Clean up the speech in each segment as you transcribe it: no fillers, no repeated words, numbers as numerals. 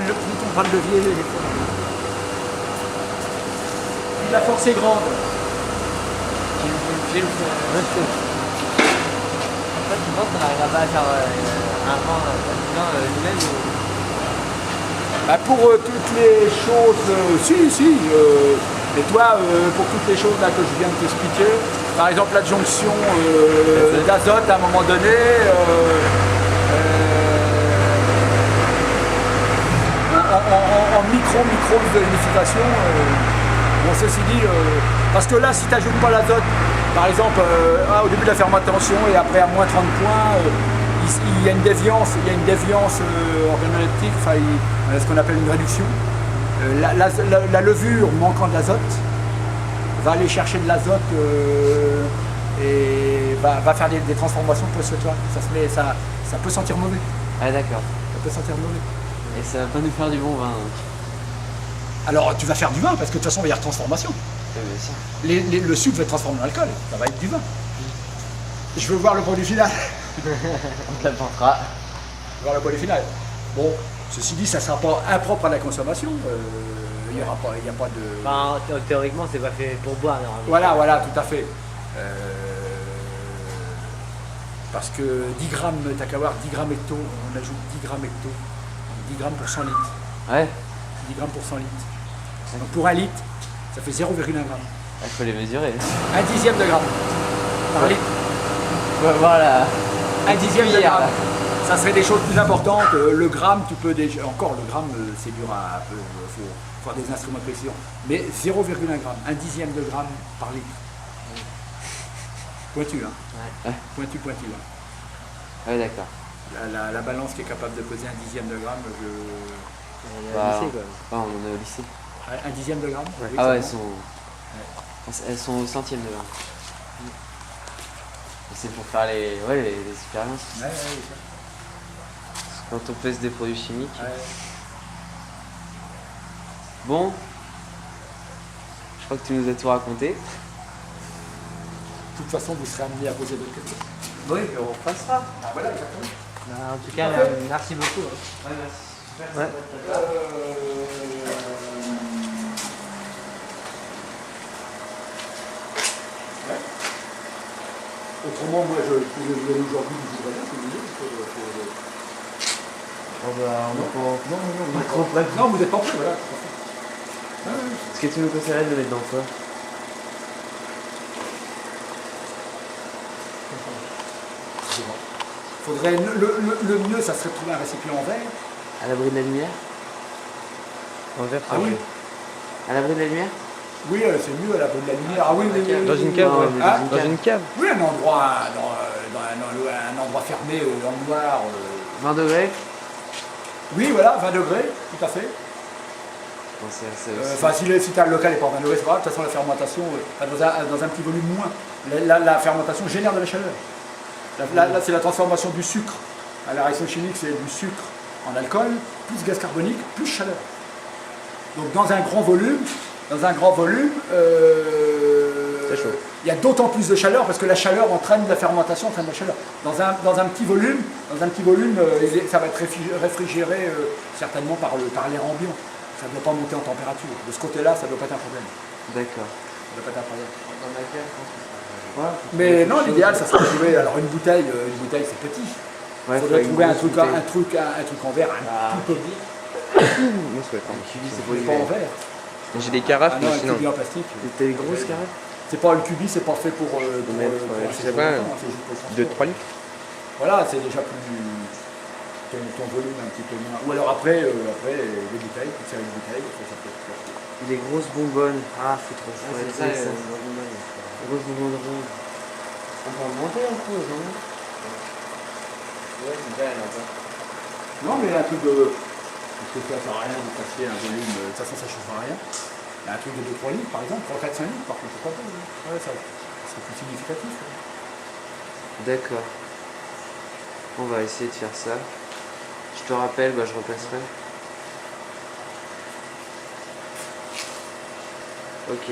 tombera le levier. La force est grande. En fait, tu penses qu'on n'arrivera pas à faire un vent lui-même Bah, pour toutes les choses, si. Et toi, pour toutes les choses là, que je viens de t'expliquer, par exemple l'adjonction d'azote à un moment donné, en micro-vinification, bon, ceci dit, parce que là, si tu n'ajoutes pas l'azote, par exemple, au début de la fermentation et après à moins 30 points, il y a une déviance, organoleptique, enfin, ce qu'on appelle une réduction. La levure manquant de l'azote va aller chercher de l'azote et va faire des transformations post-toi. Ça peut sentir mauvais. Ah d'accord. Ça peut sentir mauvais. Et ça va pas nous faire du bon vin. Alors tu vas faire du vin parce que de toute façon il va y avoir transformation. Oui, bien sûr. Le sucre va être transformé en alcool, ça va être du vin. Je veux voir le produit final. On te l'apportera. Je veux voir le produit final. Bon, ceci dit, ça ne sera pas impropre à la consommation. Il n'y a pas de... Enfin, théoriquement, c'est pas fait pour boire. Voilà, tout à fait. Parce que 10 grammes, t'as qu'à voir, 10 grammes hecto, on ajoute 10 grammes hecto, 10 grammes pour 100 litres. Ouais. 10 grammes pour 100 litres. Donc pour 1 litre, ça fait 0,1 gramme. Il faut les mesurer. 1/10 de gramme par litre. Voilà. 1/10 de gramme. Ça serait des choses plus importantes. Le gramme, tu peux déjà. Encore, le gramme, c'est dur à. Il faut avoir des instruments de précision. Mais 0,1 gramme, 1/10 de gramme par litre. Pointu, hein. Ouais. Pointu. Hein. Ouais, d'accord. La balance qui est capable de peser 1/10 de gramme, Au lycée, quoi. On est au lycée. 1/10 de gramme. Ouais. Ah ouais, elles sont au centième de gramme. C'est pour faire les expériences. Ouais. Quand on pèse des produits chimiques. Ouais. Bon, je crois que tu nous as tout raconté. De toute façon, vous serez amené à poser d'autres questions. Oui, puis on repassera. Ah, voilà, exactement. En tout cas, merci beaucoup. Ouais, merci. Ouais. Autrement, moi, je pouvais vous donner aujourd'hui du jus de raisin, si vous voulez. On est trop près. Non, vous n'êtes pas prêts, voilà. Est-ce que tu nous conseillerais de le mettre dans quoi? Faudrait, le mieux, ça serait de trouver un récipient en verre. À l'abri de la lumière? En verre, Ah oui. À l'abri de la lumière? Oui, c'est mieux à l'abri de la lumière. Ah oui. Dans une cave, ouais. Hein? Dans une cave. Oui, un endroit fermé dans le noir. 20 degrés? Oui, voilà, 20 degrés, tout à fait. Bon, Enfin, si le local n'est pas 20 degrés, c'est pas grave. De toute façon, la fermentation, dans un petit volume moins, la fermentation génère de la chaleur. Là, c'est la transformation du sucre. La réaction chimique, c'est du sucre en alcool, plus gaz carbonique, plus chaleur. Donc, dans un grand volume, il y a d'autant plus de chaleur parce que la chaleur entraîne la fermentation, entraîne la chaleur. Dans un petit volume, ça va être réfrigéré certainement par l'air ambiant. Ça ne doit pas monter en température. De ce côté-là, ça ne doit pas être un problème. D'accord. Ça ne doit pas être un problème. Dans ma cave, je pense que Ouais. Mais non, l'idéal, ça serait de trouver. Alors, une bouteille c'est petit. Il faudrait trouver un truc en verre, un tout petit. Moi, c'est pas. Pas en verre. J'ai des carafes, mais Un sinon. cubi en plastique. t'as des grosses carafes? C'est pas le cubi, c'est pas fait pour. Je sais pas, 2-3 litres. Voilà, c'est déjà plus. Ton volume un petit peu moins. Ou alors après les bouteilles, c'est une bouteille, ça peut être. Des grosses bonbonnes. Ah, c'est trop chaud. c'est ça, Grosses bonbonnes rouges. On peut en monter un peu, non? Ouais, c'est bien, là. Non, mais un truc de. Parce que ça sert à rien de passer un volume. De toute façon, ça ne changera rien. Un truc de 2-3 litres, par exemple, 3-4-5 litres, par contre, c'est pas bon. Ouais, ça serait plus significatif. D'accord. On va essayer de faire ça. Je te rappelle, je repasserai. Ok.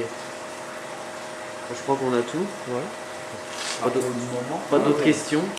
Je crois qu'on a tout. Ouais. Pas d'autres Pas d'autres questions.